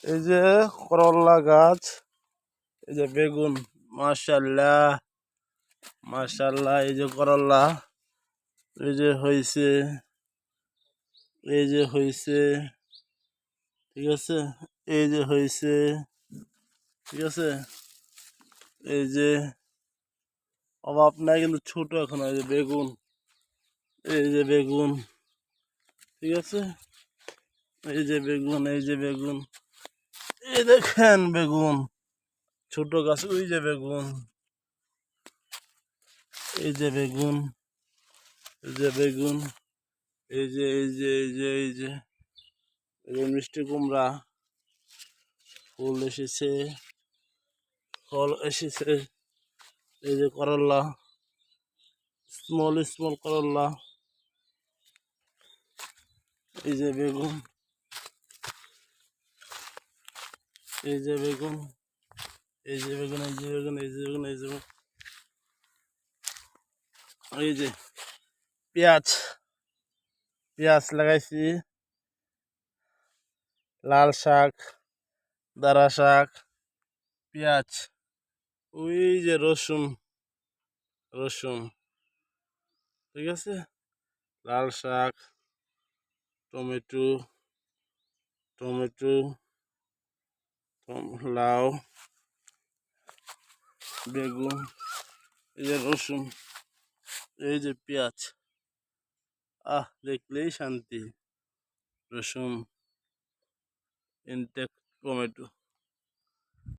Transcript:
এই যে করল্লা গাছ, এই যে বেগুন। মাশাআল্লাহ মাশাআল্লাহ, এই যে করল্লা, এই যে হয়েছে, এই যে হয়েছে, ঠিক আছে, এই যে হয়েছে, ঠিক আছে, এই যে অভাব নাই কিন্তু ছোট এখন। এই যে বেগুন, এই যে বেগুন, ঠিক আছে, এই যে বেগুন, এই যে বেগুন, এই দেখেন বেগুন, ছোট গাছ, ওই যে বেগুন, এই যে বেগুন, এই যে বেগুন, এই যে এই যে এই যে এই যে এই যে মিষ্টি কুমড়া, ফুল এসেছে, ফল এসেছে, এই যে করল্লা, স্মল স্মল করল্লা, এই যে বেগুন, এই যে বেগুন, এই যে বেগুন, এই যে বেগুন, এই যে বেগুন, এই যে এই যে পেঁয়াজ, পেঁয়াজ লাগাইছি, লাল শাক, দারা শাক, পেঁয়াজ, ওই যে রসুন, রসুন, ঠিক আছে, লাল শাক, টমেটো, টমেটো, লাউ, বেগুন, এই যে রসুন, এই যে পেঁয়াজ, দেখলেই শান্তি। রসুন, ইনটেক টমেটো।